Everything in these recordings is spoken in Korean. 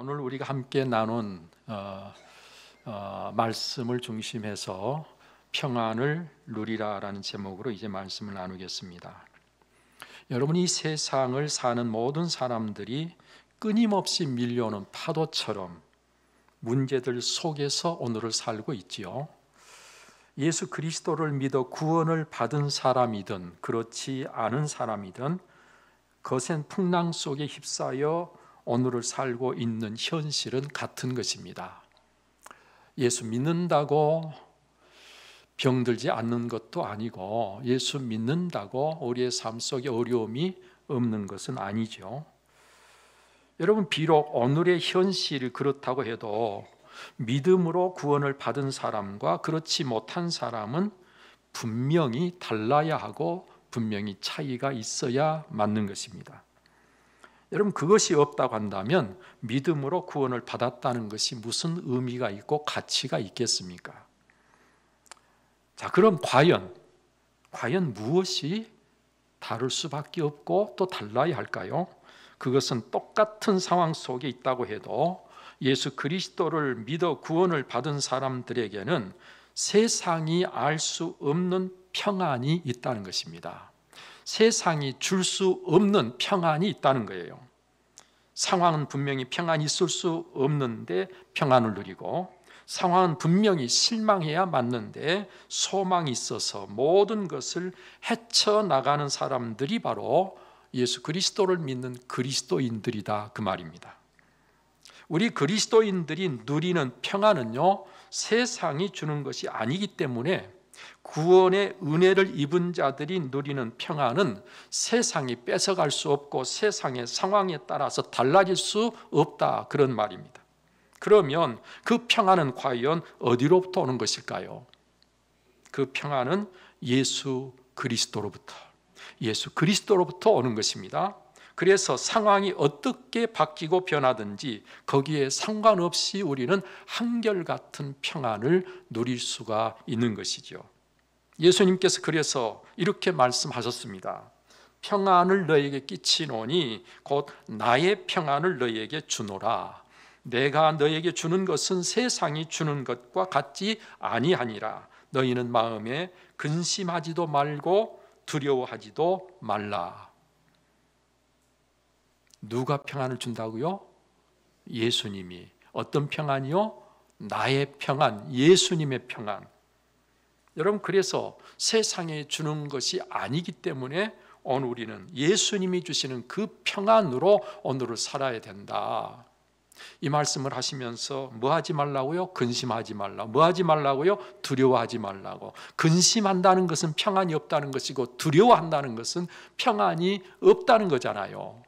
오늘 우리가 함께 나눈 말씀을 중심해서 평안을 누리라라는 제목으로 이제 말씀을 나누겠습니다. 여러분, 이 세상을 사는 모든 사람들이 끊임없이 밀려오는 파도처럼 문제들 속에서 오늘을 살고 있지요. 예수 그리스도를 믿어 구원을 받은 사람이든 그렇지 않은 사람이든 거센 풍랑 속에 휩싸여 오늘을 살고 있는 현실은 같은 것입니다. 예수 믿는다고 병들지 않는 것도 아니고 예수 믿는다고 우리의 삶 속에 어려움이 없는 것은 아니죠. 여러분, 비록 오늘의 현실이 그렇다고 해도 믿음으로 구원을 받은 사람과 그렇지 못한 사람은 분명히 달라야 하고 분명히 차이가 있어야 맞는 것입니다. 여러분, 그것이 없다고 한다면 믿음으로 구원을 받았다는 것이 무슨 의미가 있고 가치가 있겠습니까? 자, 그럼 과연 무엇이 다를 수밖에 없고 또 달라야 할까요? 그것은 똑같은 상황 속에 있다고 해도 예수 그리스도를 믿어 구원을 받은 사람들에게는 세상이 알 수 없는 평안이 있다는 것입니다. 세상이 줄 수 없는 평안이 있다는 거예요. 상황은 분명히 평안이 있을 수 없는데 평안을 누리고, 상황은 분명히 실망해야 맞는데 소망이 있어서 모든 것을 헤쳐나가는 사람들이 바로 예수 그리스도를 믿는 그리스도인들이다, 그 말입니다. 우리 그리스도인들이 누리는 평안은요, 세상이 주는 것이 아니기 때문에 구원의 은혜를 입은 자들이 누리는 평안은 세상이 뺏어갈 수 없고 세상의 상황에 따라서 달라질 수 없다, 그런 말입니다. 그러면 그 평안은 과연 어디로부터 오는 것일까요? 그 평안은 예수 그리스도로부터 오는 것입니다. 그래서 상황이 어떻게 바뀌고 변하든지 거기에 상관없이 우리는 한결같은 평안을 누릴 수가 있는 것이죠. 예수님께서 그래서 이렇게 말씀하셨습니다. 평안을 너에게 끼치노니 곧 나의 평안을 너에게 주노라. 내가 너에게 주는 것은 세상이 주는 것과 같지 아니하니라. 너희는 마음에 근심하지도 말고 두려워하지도 말라. 누가 평안을 준다고요? 예수님이. 어떤 평안이요? 나의 평안, 예수님의 평안. 여러분, 그래서 세상에 주는 것이 아니기 때문에 오늘 우리는 예수님이 주시는 그 평안으로 오늘을 살아야 된다. 이 말씀을 하시면서 뭐 하지 말라고요? 근심하지 말라. 뭐 하지 말라고요? 두려워하지 말라고. 근심한다는 것은 평안이 없다는 것이고 두려워한다는 것은 평안이 없다는 거잖아요.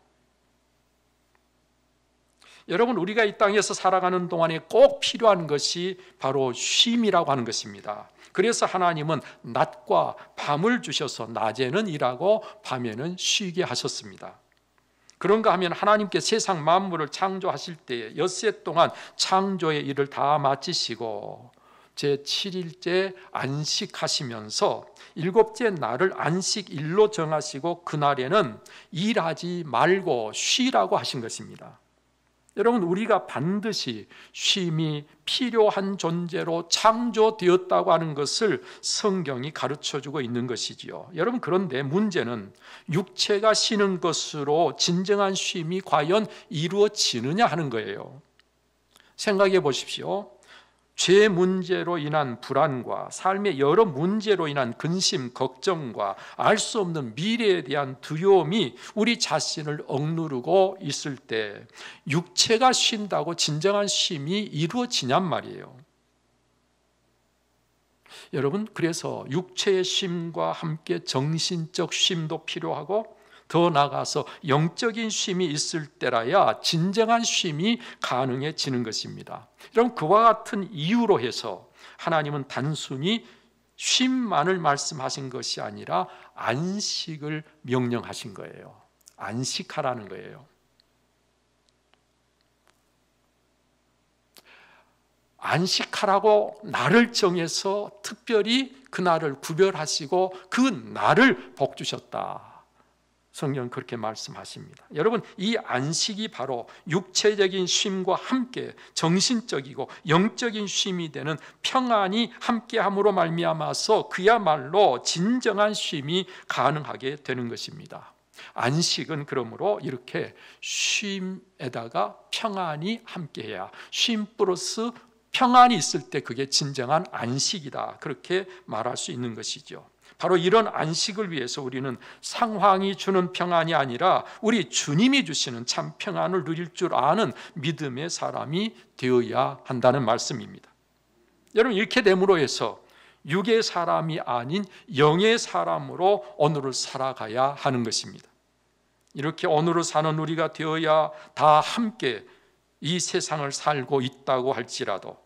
여러분, 우리가 이 땅에서 살아가는 동안에 꼭 필요한 것이 바로 쉼이라고 하는 것입니다. 그래서 하나님은 낮과 밤을 주셔서 낮에는 일하고 밤에는 쉬게 하셨습니다. 그런가 하면 하나님께 세상 만물을 창조하실 때에 엿새 동안 창조의 일을 다 마치시고 제7일째 안식하시면서 일곱째 날을 안식일로 정하시고 그날에는 일하지 말고 쉬라고 하신 것입니다. 여러분, 우리가 반드시 쉼이 필요한 존재로 창조되었다고 하는 것을 성경이 가르쳐주고 있는 것이지요. 여러분, 그런데 문제는 육체가 쉬는 것으로 진정한 쉼이 과연 이루어지느냐 하는 거예요. 생각해 보십시오. 죄 문제로 인한 불안과 삶의 여러 문제로 인한 근심, 걱정과 알 수 없는 미래에 대한 두려움이 우리 자신을 억누르고 있을 때 육체가 쉰다고 진정한 쉼이 이루어지냔 말이에요. 여러분, 그래서 육체의 쉼과 함께 정신적 쉼도 필요하고 더 나아가서 영적인 쉼이 있을 때라야 진정한 쉼이 가능해지는 것입니다. 여러분, 그와 같은 이유로 해서 하나님은 단순히 쉼만을 말씀하신 것이 아니라 안식을 명령하신 거예요. 안식하라는 거예요. 안식하라고 날을 정해서 특별히 그 날을 구별하시고 그 날을 복 주셨다. 성경은 그렇게 말씀하십니다. 여러분, 이 안식이 바로 육체적인 쉼과 함께 정신적이고 영적인 쉼이 되는 평안이 함께함으로 말미암아서 그야말로 진정한 쉼이 가능하게 되는 것입니다. 안식은 그러므로 이렇게 쉼에다가 평안이 함께해야, 쉼 플러스 평안이 있을 때 그게 진정한 안식이다, 그렇게 말할 수 있는 것이죠. 바로 이런 안식을 위해서 우리는 상황이 주는 평안이 아니라 우리 주님이 주시는 참 평안을 누릴 줄 아는 믿음의 사람이 되어야 한다는 말씀입니다. 여러분, 이렇게 됨으로 해서 육의 사람이 아닌 영의 사람으로 오늘을 살아가야 하는 것입니다. 이렇게 오늘을 사는 우리가 되어야 다 함께 이 세상을 살고 있다고 할지라도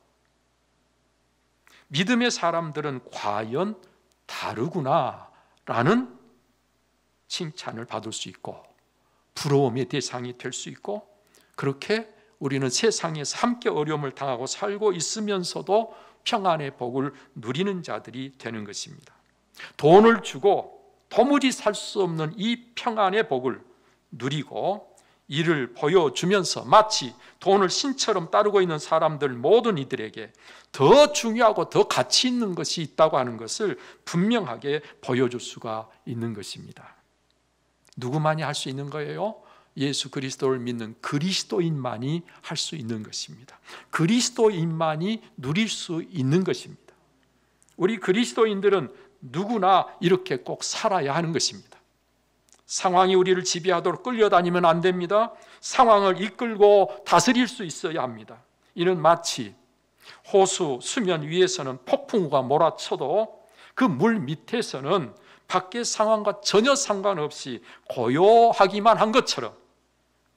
믿음의 사람들은 과연 다르구나 라는 칭찬을 받을 수 있고 부러움의 대상이 될 수 있고, 그렇게 우리는 세상에서 함께 어려움을 당하고 살고 있으면서도 평안의 복을 누리는 자들이 되는 것입니다. 돈을 주고 도무지 살 수 없는 이 평안의 복을 누리고 이를 보여주면서 마치 돈을 신처럼 따르고 있는 사람들 모든 이들에게 더 중요하고 더 가치 있는 것이 있다고 하는 것을 분명하게 보여줄 수가 있는 것입니다. 누구만이 할 수 있는 거예요? 예수 그리스도를 믿는 그리스도인만이 할 수 있는 것입니다. 그리스도인만이 누릴 수 있는 것입니다. 우리 그리스도인들은 누구나 이렇게 꼭 살아야 하는 것입니다. 상황이 우리를 지배하도록 끌려다니면 안 됩니다. 상황을 이끌고 다스릴 수 있어야 합니다. 이는 마치 호수 수면 위에서는 폭풍우가 몰아쳐도 그 물 밑에서는 밖의 상황과 전혀 상관없이 고요하기만 한 것처럼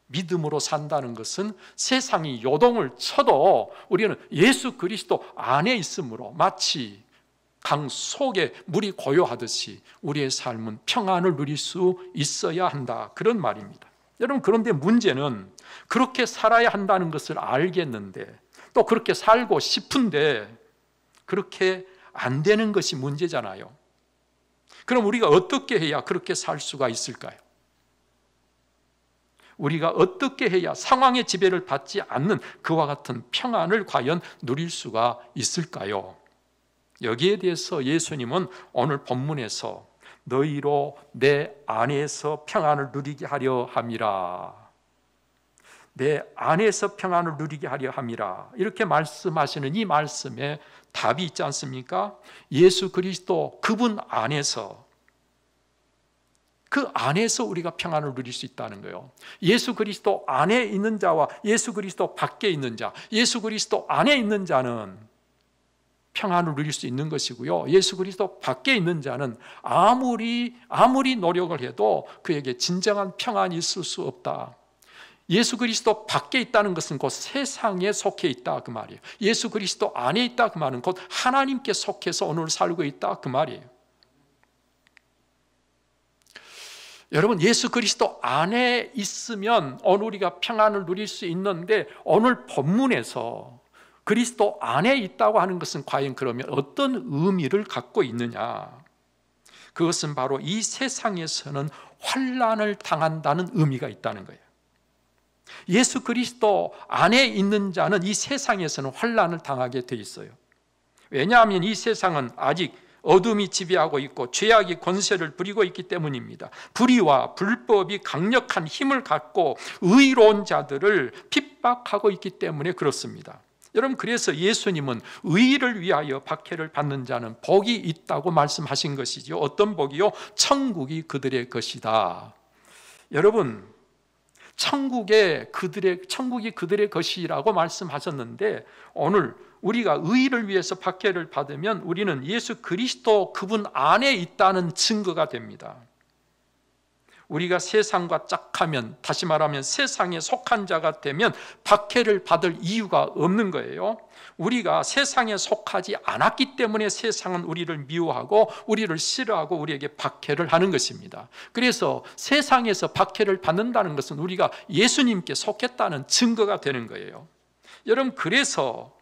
믿음으로 산다는 것은 세상이 요동을 쳐도 우리는 예수 그리스도 안에 있으므로 마치 강 속에 물이 고요하듯이 우리의 삶은 평안을 누릴 수 있어야 한다, 그런 말입니다. 여러분, 그런데 문제는 그렇게 살아야 한다는 것을 알겠는데 또 그렇게 살고 싶은데 그렇게 안 되는 것이 문제잖아요. 그럼 우리가 어떻게 해야 그렇게 살 수가 있을까요? 우리가 어떻게 해야 상황의 지배를 받지 않는 그와 같은 평안을 과연 누릴 수가 있을까요? 여기에 대해서 예수님은 오늘 본문에서 너희로 내 안에서 평안을 누리게 하려 함이라, 내 안에서 평안을 누리게 하려 함이라, 이렇게 말씀하시는 이 말씀에 답이 있지 않습니까? 예수 그리스도 그분 안에서, 그 안에서 우리가 평안을 누릴 수 있다는 거예요. 예수 그리스도 안에 있는 자와 예수 그리스도 밖에 있는 자, 예수 그리스도 안에 있는 자는 평안을 누릴 수 있는 것이고요, 예수 그리스도 밖에 있는 자는 아무리 노력을 해도 그에게 진정한 평안이 있을 수 없다. 예수 그리스도 밖에 있다는 것은 곧 세상에 속해 있다, 그 말이에요. 예수 그리스도 안에 있다, 그 말은 곧 하나님께 속해서 오늘 살고 있다, 그 말이에요. 여러분, 예수 그리스도 안에 있으면 오늘 우리가 평안을 누릴 수 있는데, 오늘 본문에서 그리스도 안에 있다고 하는 것은 과연 그러면 어떤 의미를 갖고 있느냐? 그것은 바로 이 세상에서는 환난을 당한다는 의미가 있다는 거예요. 예수 그리스도 안에 있는 자는 이 세상에서는 환난을 당하게 돼 있어요. 왜냐하면 이 세상은 아직 어둠이 지배하고 있고 죄악이 권세를 부리고 있기 때문입니다. 불의와 불법이 강력한 힘을 갖고 의로운 자들을 핍박하고 있기 때문에 그렇습니다. 여러분, 그래서 예수님은 의를 위하여 박해를 받는 자는 복이 있다고 말씀하신 것이죠. 어떤 복이요? 천국이 그들의 것이다. 여러분, 천국이 그들의 것이라고 말씀하셨는데, 오늘 우리가 의를 위해서 박해를 받으면 우리는 예수 그리스도 그분 안에 있다는 증거가 됩니다. 우리가 세상과 짝하면, 다시 말하면 세상에 속한 자가 되면 박해를 받을 이유가 없는 거예요. 우리가 세상에 속하지 않았기 때문에 세상은 우리를 미워하고 우리를 싫어하고 우리에게 박해를 하는 것입니다. 그래서 세상에서 박해를 받는다는 것은 우리가 예수님께 속했다는 증거가 되는 거예요. 여러분, 그래서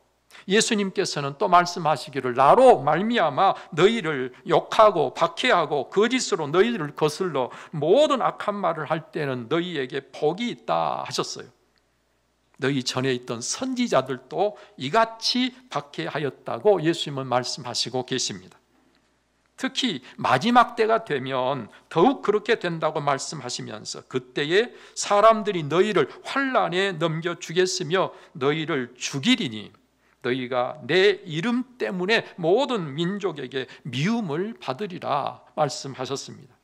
예수님께서는 또 말씀하시기를 나로 말미암아 너희를 욕하고 박해하고 거짓으로 너희를 거슬러 모든 악한 말을 할 때는 너희에게 복이 있다 하셨어요. 너희 전에 있던 선지자들도 이같이 박해하였다고 예수님은 말씀하시고 계십니다. 특히 마지막 때가 되면 더욱 그렇게 된다고 말씀하시면서 그때에 사람들이 너희를 환난에 넘겨주겠으며 너희를 죽이리니 너희가 내 이름 때문에 모든 민족에게 미움을 받으리라 말씀하셨습니다.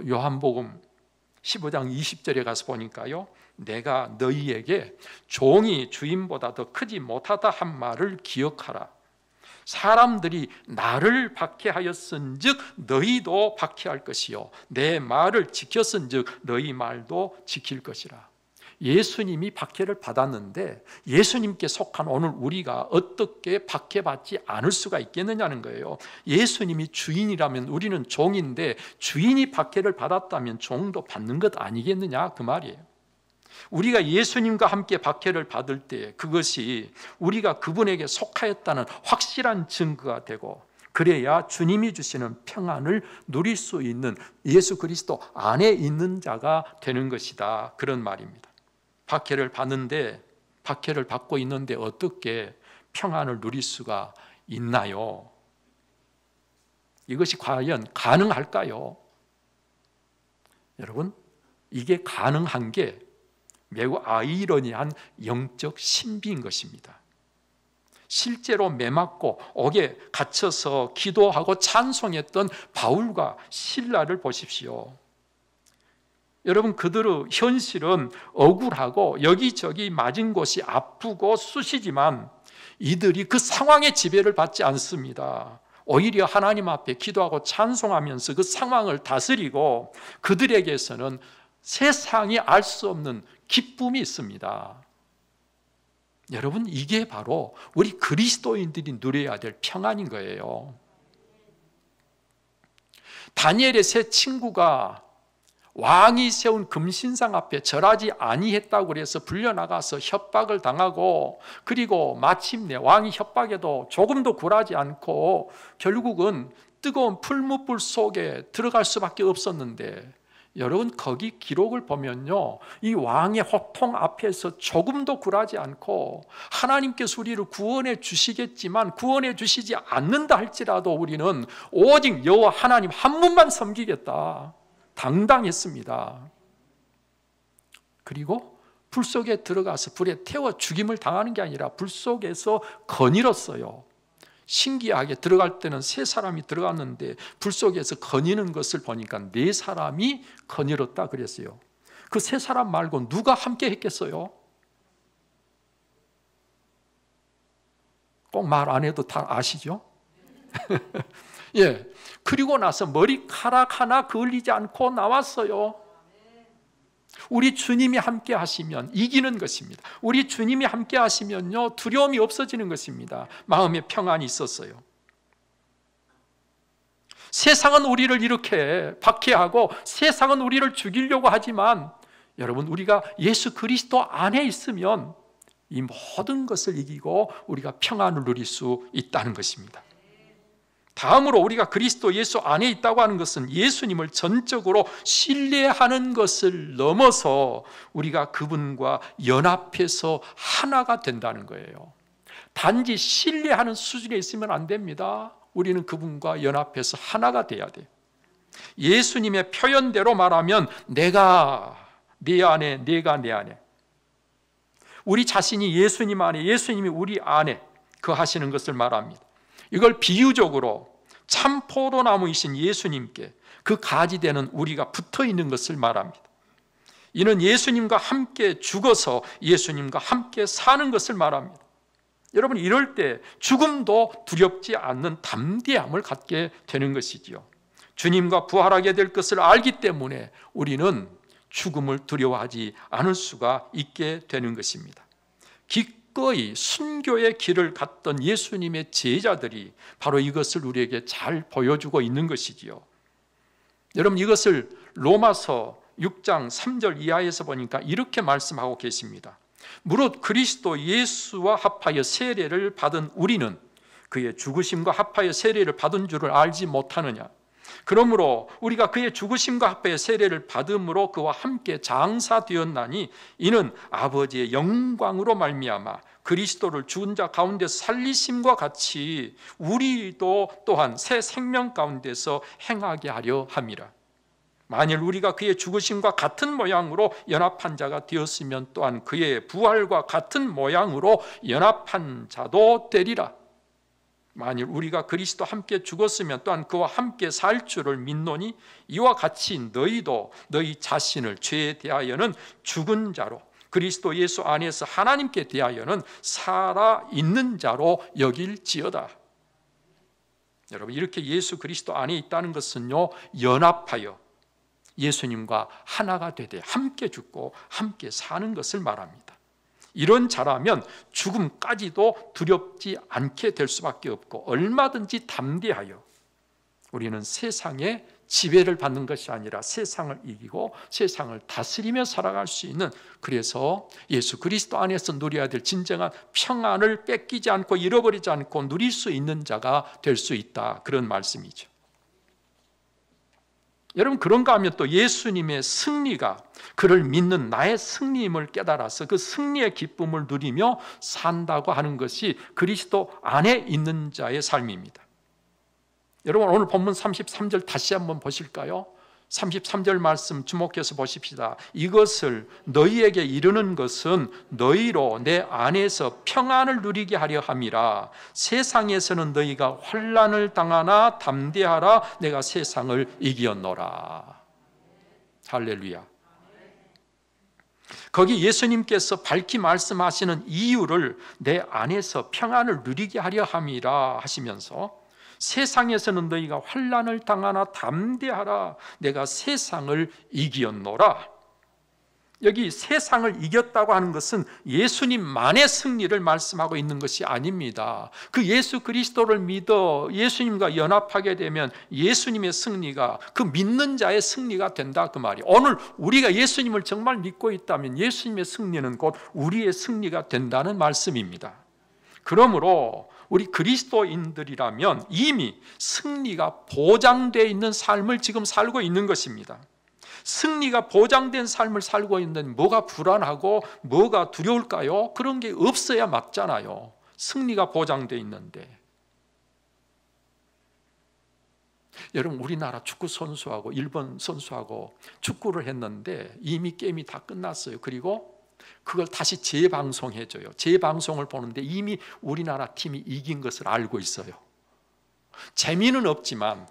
요한복음 15장 20절에 가서 보니까요, 내가 너희에게 종이 주인보다 더 크지 못하다 한 말을 기억하라. 사람들이 나를 박해하였은즉 너희도 박해할 것이요 내 말을 지켰은즉 너희 말도 지킬 것이라. 예수님이 박해를 받았는데 예수님께 속한 오늘 우리가 어떻게 박해받지 않을 수가 있겠느냐는 거예요. 예수님이 주인이라면 우리는 종인데 주인이 박해를 받았다면 종도 받는 것 아니겠느냐 그 말이에요. 우리가 예수님과 함께 박해를 받을 때 그것이 우리가 그분에게 속하였다는 확실한 증거가 되고 그래야 주님이 주시는 평안을 누릴 수 있는 예수 그리스도 안에 있는 자가 되는 것이다, 그런 말입니다. 박해를 받고 있는데 어떻게 평안을 누릴 수가 있나요? 이것이 과연 가능할까요? 여러분, 이게 가능한 게 매우 아이러니한 영적 신비인 것입니다. 실제로 매맞고 옥에 갇혀서 기도하고 찬송했던 바울과 실라를 보십시오. 여러분, 그들의 현실은 억울하고 여기저기 맞은 곳이 아프고 쑤시지만 이들이 그 상황의 지배를 받지 않습니다. 오히려 하나님 앞에 기도하고 찬송하면서 그 상황을 다스리고 그들에게서는 세상이 알 수 없는 기쁨이 있습니다. 여러분, 이게 바로 우리 그리스도인들이 누려야 될 평안인 거예요. 다니엘의 세 친구가 왕이 세운 금신상 앞에 절하지 아니했다고 그래서 불려나가서 협박을 당하고 그리고 마침내 왕이 협박에도 조금도 굴하지 않고 결국은 뜨거운 풀무불 속에 들어갈 수밖에 없었는데 여러분, 거기 기록을 보면요, 이 왕의 호통 앞에서 조금도 굴하지 않고 하나님께서 우리를 구원해 주시겠지만 구원해 주시지 않는다 할지라도 우리는 오직 여호와 하나님 한 분만 섬기겠다 당당했습니다. 그리고 불 속에 들어가서 불에 태워 죽임을 당하는 게 아니라 불 속에서 거닐었어요. 신기하게 들어갈 때는 세 사람이 들어갔는데 불 속에서 거니는 것을 보니까 네 사람이 거닐었다 그랬어요. 그 세 사람 말고 누가 함께 했겠어요? 꼭 말 안 해도 다 아시죠? 예. 그리고 나서 머리카락 하나 그을리지 않고 나왔어요. 우리 주님이 함께 하시면 이기는 것입니다. 우리 주님이 함께 하시면요, 두려움이 없어지는 것입니다. 마음에 평안이 있었어요. 세상은 우리를 이렇게 박해하고 세상은 우리를 죽이려고 하지만 여러분, 우리가 예수 그리스도 안에 있으면 이 모든 것을 이기고 우리가 평안을 누릴 수 있다는 것입니다. 다음으로 우리가 그리스도 예수 안에 있다고 하는 것은 예수님을 전적으로 신뢰하는 것을 넘어서 우리가 그분과 연합해서 하나가 된다는 거예요. 단지 신뢰하는 수준에 있으면 안 됩니다. 우리는 그분과 연합해서 하나가 돼야 돼요. 예수님의 표현대로 말하면 내가 네 안에, 내가 내 안에, 우리 자신이 예수님 안에, 예수님이 우리 안에 거하시는 것을 말합니다. 이걸 비유적으로 참 포도나무이신 예수님께 그 가지 되는 우리가 붙어 있는 것을 말합니다. 이는 예수님과 함께 죽어서 예수님과 함께 사는 것을 말합니다. 여러분, 이럴 때 죽음도 두렵지 않는 담대함을 갖게 되는 것이지요. 주님과 부활하게 될 것을 알기 때문에 우리는 죽음을 두려워하지 않을 수가 있게 되는 것입니다. 기꺼이 순교의 길을 갔던 예수님의 제자들이 바로 이것을 우리에게 잘 보여주고 있는 것이지요. 여러분, 이것을 로마서 6장 3절 이하에서 보니까 이렇게 말씀하고 계십니다. 무릇 그리스도 예수와 합하여 세례를 받은 우리는 그의 죽으심과 합하여 세례를 받은 줄을 알지 못하느냐. 그러므로 우리가 그의 죽으심과 합하여 세례를 받음으로 그와 함께 장사되었나니 이는 아버지의 영광으로 말미암아 그리스도를 죽은 자 가운데서 살리심과 같이 우리도 또한 새 생명 가운데서 행하게 하려 함이라. 만일 우리가 그의 죽으심과 같은 모양으로 연합한 자가 되었으면 또한 그의 부활과 같은 모양으로 연합한 자도 되리라. 만일 우리가 그리스도 함께 죽었으면 또한 그와 함께 살 줄을 믿노니 이와 같이 너희도 너희 자신을 죄에 대하여는 죽은 자로 그리스도 예수 안에서 하나님께 대하여는 살아있는 자로 여길지어다. 여러분, 이렇게 예수 그리스도 안에 있다는 것은요, 연합하여 예수님과 하나가 되되 함께 죽고 함께 사는 것을 말합니다. 이런 자라면 죽음까지도 두렵지 않게 될 수밖에 없고 얼마든지 담대하여 우리는 세상에 지배를 받는 것이 아니라 세상을 이기고 세상을 다스리며 살아갈 수 있는, 그래서 예수 그리스도 안에서 누려야 될 진정한 평안을 뺏기지 않고 잃어버리지 않고 누릴 수 있는 자가 될 수 있다, 그런 말씀이죠. 여러분, 그런가 하면 또 예수님의 승리가 그를 믿는 나의 승리임을 깨달아서 그 승리의 기쁨을 누리며 산다고 하는 것이 그리스도 안에 있는 자의 삶입니다. 여러분, 오늘 본문 33절 다시 한번 보실까요? 33절 말씀 주목해서 보십시다. 이것을 너희에게 이르는 것은 너희로 내 안에서 평안을 누리게 하려 함이라. 세상에서는 너희가 환난을 당하나 담대하라. 내가 세상을 이기었노라. 할렐루야. 거기 예수님께서 밝히 말씀하시는 이유를 내 안에서 평안을 누리게 하려 함이라 하시면서 세상에서는 너희가 환난을 당하나 담대하라. 내가 세상을 이기었노라. 여기 세상을 이겼다고 하는 것은 예수님만의 승리를 말씀하고 있는 것이 아닙니다. 그 예수 그리스도를 믿어 예수님과 연합하게 되면 예수님의 승리가 그 믿는 자의 승리가 된다, 그 말이에요. 오늘 우리가 예수님을 정말 믿고 있다면 예수님의 승리는 곧 우리의 승리가 된다는 말씀입니다. 그러므로 우리 그리스도인들이라면 이미 승리가 보장되어 있는 삶을 지금 살고 있는 것입니다. 승리가 보장된 삶을 살고 있는데 뭐가 불안하고 뭐가 두려울까요? 그런 게 없어야 맞잖아요. 승리가 보장되어 있는데. 여러분, 우리나라 축구 선수하고 일본 선수하고 축구를 했는데 이미 게임이 다 끝났어요. 그리고 그걸 다시 재방송해줘요. 재방송을 보는데 이미 우리나라 팀이 이긴 것을 알고 있어요. 재미는 없지만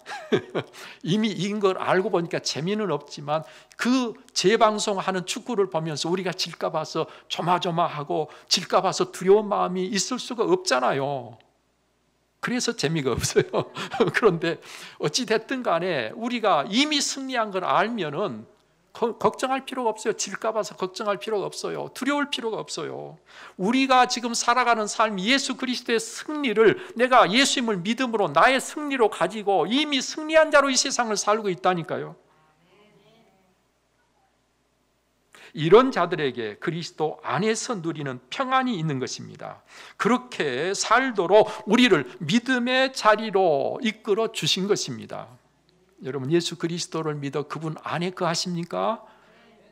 이미 이긴 걸 알고 보니까 재미는 없지만 그 재방송하는 축구를 보면서 우리가 질까 봐서 조마조마하고 질까 봐서 두려운 마음이 있을 수가 없잖아요. 그래서 재미가 없어요. 그런데 어찌 됐든 간에 우리가 이미 승리한 걸 알면은 걱정할 필요가 없어요. 질까 봐서 걱정할 필요가 없어요. 두려울 필요가 없어요. 우리가 지금 살아가는 삶, 예수 그리스도의 승리를 내가 예수님을 믿음으로 나의 승리로 가지고 이미 승리한 자로 이 세상을 살고 있다니까요. 이런 자들에게 그리스도 안에서 누리는 평안이 있는 것입니다. 그렇게 살도록 우리를 믿음의 자리로 이끌어 주신 것입니다. 여러분, 예수 그리스도를 믿어 그분 안에 거하십니까?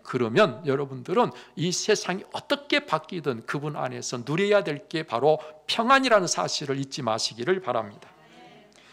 그러면 여러분들은 이 세상이 어떻게 바뀌든 그분 안에서 누려야 될 게 바로 평안이라는 사실을 잊지 마시기를 바랍니다.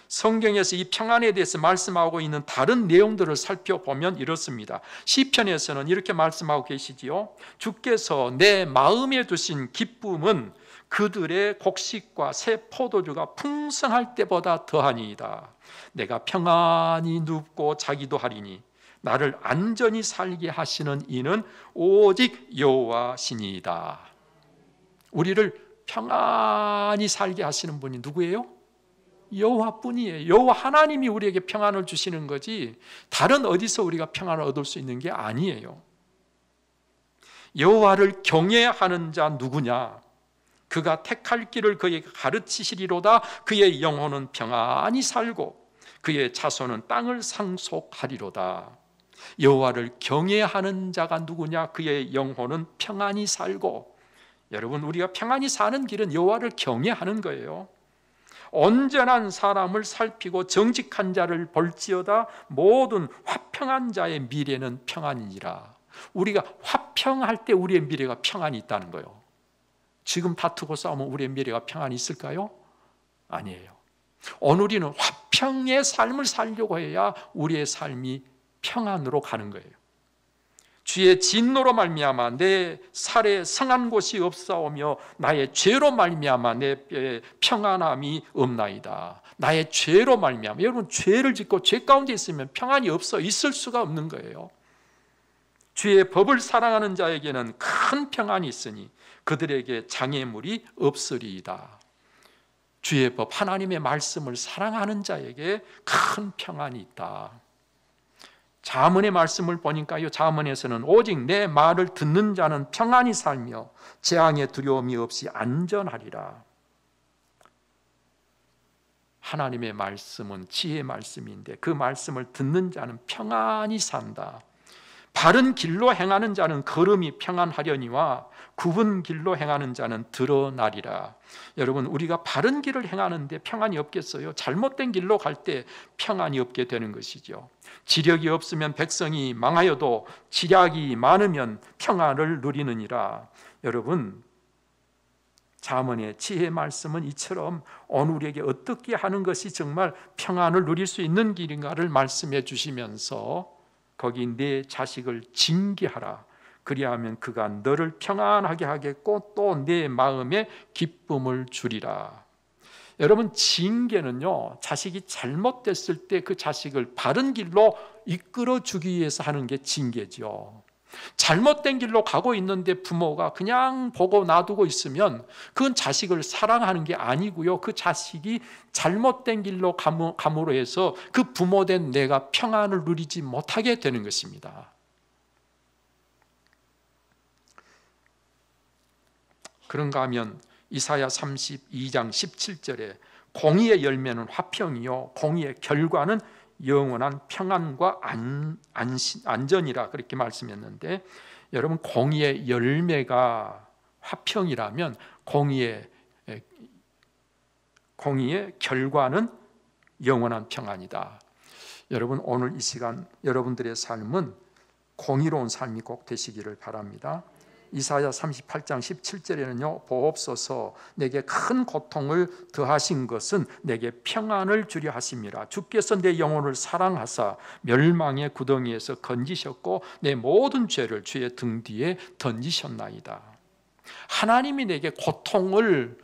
성경에서 이 평안에 대해서 말씀하고 있는 다른 내용들을 살펴보면 이렇습니다. 시편에서는 이렇게 말씀하고 계시지요. 주께서 내 마음에 두신 기쁨은 그들의 곡식과 새 포도주가 풍성할 때보다 더하니이다. 내가 평안히 눕고 자기도 하리니 나를 안전히 살게 하시는 이는 오직 여호와시니이다. 우리를 평안히 살게 하시는 분이 누구예요? 여호와뿐이에요. 여호와 하나님이 우리에게 평안을 주시는 거지 다른 어디서 우리가 평안을 얻을 수 있는 게 아니에요. 여호와를 경외하는 자 누구냐? 그가 택할 길을 그에게 가르치시리로다. 그의 영혼은 평안히 살고 그의 자손은 땅을 상속하리로다. 여호와를 경외하는 자가 누구냐? 그의 영혼은 평안히 살고 여러분, 우리가 평안히 사는 길은 여호와를 경외하는 거예요. 온전한 사람을 살피고 정직한 자를 볼지어다 모든 화평한 자의 미래는 평안이니라. 우리가 화평할 때 우리의 미래가 평안이 있다는 거예요. 지금 다투고 싸우면 우리의 미래가 평안이 있을까요? 아니에요. 오늘 우리는 화평의 삶을 살려고 해야 우리의 삶이 평안으로 가는 거예요. 주의 진노로 말미암아 내 살에 성한 곳이 없사오며 나의 죄로 말미암아 내 뼈에 평안함이 없나이다. 나의 죄로 말미암아. 여러분, 죄를 짓고 죄 가운데 있으면 평안이 없어. 있을 수가 없는 거예요. 주의 법을 사랑하는 자에게는 큰 평안이 있으니 그들에게 장애물이 없으리이다. 주의 법, 하나님의 말씀을 사랑하는 자에게 큰 평안이 있다. 잠언의 말씀을 보니까요, 잠언에서는 오직 내 말을 듣는 자는 평안히 살며 재앙의 두려움이 없이 안전하리라. 하나님의 말씀은 지혜의 말씀인데 그 말씀을 듣는 자는 평안히 산다. 바른 길로 행하는 자는 걸음이 평안하려니와 굽은 길로 행하는 자는 드러나리라. 여러분, 우리가 바른 길을 행하는데 평안이 없겠어요? 잘못된 길로 갈 때 평안이 없게 되는 것이죠. 지력이 없으면 백성이 망하여도 지략이 많으면 평안을 누리느니라. 여러분, 잠언의 지혜의 말씀은 이처럼 오늘 우리에게 어떻게 하는 것이 정말 평안을 누릴 수 있는 길인가를 말씀해 주시면서 거기 내 자식을 징계하라. 그리하면 그가 너를 평안하게 하겠고 또 내 마음에 기쁨을 주리라. 여러분, 징계는요, 자식이 잘못됐을 때 그 자식을 바른 길로 이끌어 주기 위해서 하는 게 징계죠. 잘못된 길로 가고 있는데 부모가 그냥 보고 놔두고 있으면 그건 자식을 사랑하는 게 아니고요, 그 자식이 잘못된 길로 감으로 해서 그 부모된 내가 평안을 누리지 못하게 되는 것입니다. 그런가 하면 이사야 32장 17절에 공의의 열매는 화평이요 공의의 결과는 영원한 평안과 안전이라 그렇게 말씀했는데, 여러분, 공의의 열매가 화평이라면 공의의 결과는 영원한 평안이다. 여러분, 오늘 이 시간 여러분들의 삶은 공의로운 삶이 꼭 되시기를 바랍니다. 이사야 38장 17절에는요, 보옵소서 내게 큰 고통을 더하신 것은 내게 평안을 주려 하심이라. 주께서 내 영혼을 사랑하사 멸망의 구덩이에서 건지셨고 내 모든 죄를 주의 등 뒤에 던지셨나이다. 하나님이 내게 고통을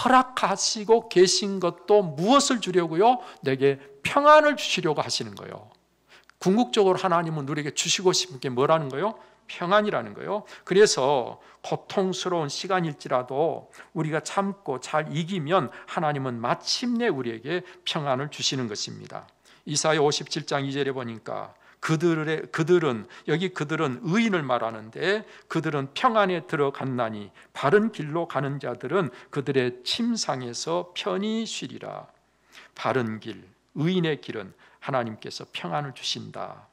허락하시고 계신 것도 무엇을 주려고요? 내게 평안을 주시려고 하시는 거예요. 궁극적으로 하나님은 우리에게 주시고 싶은 게 뭐라는 거예요? 평안이라는 거예요. 그래서 고통스러운 시간일지라도 우리가 참고 잘 이기면 하나님은 마침내 우리에게 평안을 주시는 것입니다. 이사야 57장 2절에 보니까 그들은 의인을 말하는데 그들은 평안에 들어갔나니 바른 길로 가는 자들은 그들의 침상에서 편히 쉬리라. 바른 길, 의인의 길은 하나님께서 평안을 주신다.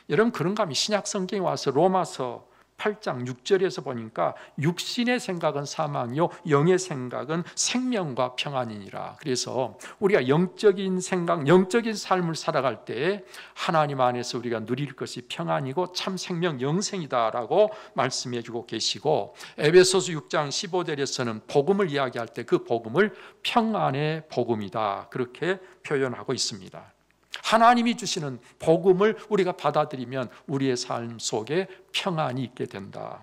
여러분, 그런가 하면 신약 성경에 와서 로마서 8장 6절에서 보니까 육신의 생각은 사망이요 영의 생각은 생명과 평안이니라. 그래서 우리가 영적인 생각, 영적인 삶을 살아갈 때 하나님 안에서 우리가 누릴 것이 평안이고 참 생명 영생이다라고 말씀해 주고 계시고, 에베소서 6장 15절에서는 복음을 이야기할 때 그 복음을 평안의 복음이다 그렇게 표현하고 있습니다. 하나님이 주시는 복음을 우리가 받아들이면 우리의 삶 속에 평안이 있게 된다.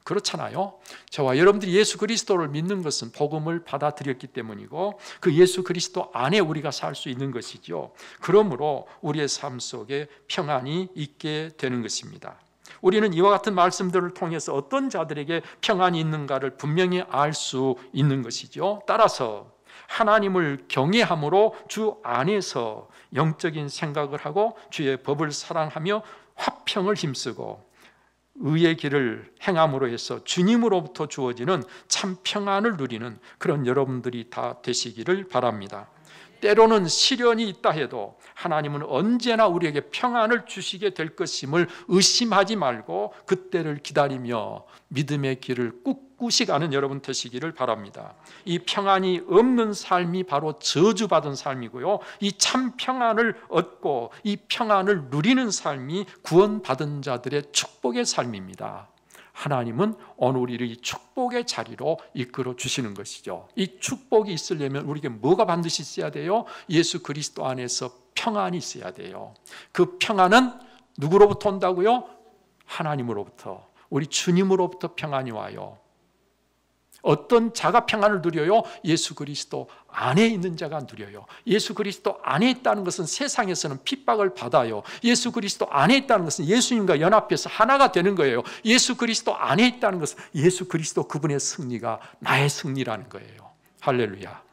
그렇잖아요. 저와 여러분들이 예수 그리스도를 믿는 것은 복음을 받아들였기 때문이고 그 예수 그리스도 안에 우리가 살 수 있는 것이죠. 그러므로 우리의 삶 속에 평안이 있게 되는 것입니다. 우리는 이와 같은 말씀들을 통해서 어떤 자들에게 평안이 있는가를 분명히 알 수 있는 것이죠. 따라서 하나님을 경외함으로 주 안에서 영적인 생각을 하고 주의 법을 사랑하며 화평을 힘쓰고 의의 길을 행함으로 해서 주님으로부터 주어지는 참 평안을 누리는 그런 여러분들이 다 되시기를 바랍니다. 때로는 시련이 있다 해도 하나님은 언제나 우리에게 평안을 주시게 될 것임을 의심하지 말고 그때를 기다리며 믿음의 길을 꿋꿋이 가는 여러분 되시기를 바랍니다. 이 평안이 없는 삶이 바로 저주받은 삶이고요, 이 참 평안을 얻고 이 평안을 누리는 삶이 구원받은 자들의 축복의 삶입니다. 하나님은 오늘 우리를 이 축복의 자리로 이끌어 주시는 것이죠. 이 축복이 있으려면 우리에게 뭐가 반드시 있어야 돼요? 예수 그리스도 안에서 평안이 있어야 돼요. 그 평안은 누구로부터 온다고요? 하나님으로부터, 우리 주님으로부터 평안이 와요. 어떤 자가 평안을 누려요? 예수 그리스도 안에 있는 자가 누려요. 예수 그리스도 안에 있다는 것은 세상에서는 핍박을 받아요. 예수 그리스도 안에 있다는 것은 예수님과 연합해서 하나가 되는 거예요. 예수 그리스도 안에 있다는 것은 예수 그리스도 그분의 승리가 나의 승리라는 거예요. 할렐루야.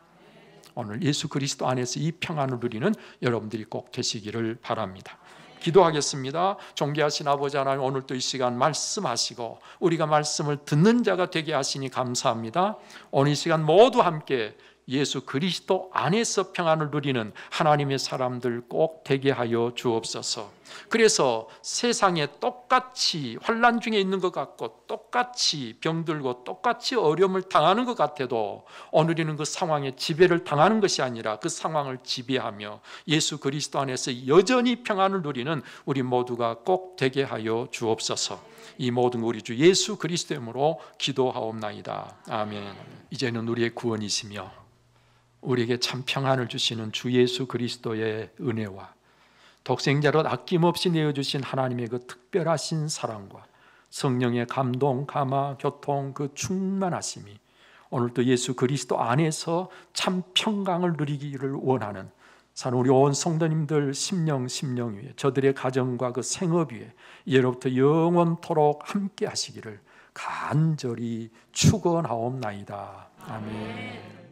오늘 예수 그리스도 안에서 이 평안을 누리는 여러분들이 꼭 되시기를 바랍니다. 기도하겠습니다. 존귀하신 아버지 하나님, 오늘 또 이 시간 말씀하시고 우리가 말씀을 듣는 자가 되게 하시니 감사합니다. 오늘 이 시간 모두 함께 예수 그리스도 안에서 평안을 누리는 하나님의 사람들 꼭 되게 하여 주옵소서. 그래서 세상에 똑같이 환난 중에 있는 것 같고 똑같이 병들고 똑같이 어려움을 당하는 것 같아도 오늘이는 그 상황에 지배를 당하는 것이 아니라 그 상황을 지배하며 예수 그리스도 안에서 여전히 평안을 누리는 우리 모두가 꼭 되게 하여 주옵소서. 이 모든 우리 주 예수 그리스도의 이름으로 기도하옵나이다. 아멘. 이제는 우리의 구원이시며 우리에게 참 평안을 주시는 주 예수 그리스도의 은혜와 독생자로 아낌없이 내어주신 하나님의 그 특별하신 사랑과 성령의 감동, 감화, 교통, 그 충만하심이 오늘도 예수 그리스도 안에서 참 평강을 누리기를 원하는 사는 우리 온 성도님들 심령 위에, 저들의 가정과 그 생업 위에 예로부터 영원토록 함께 하시기를 간절히 축원하옵나이다. 아멘.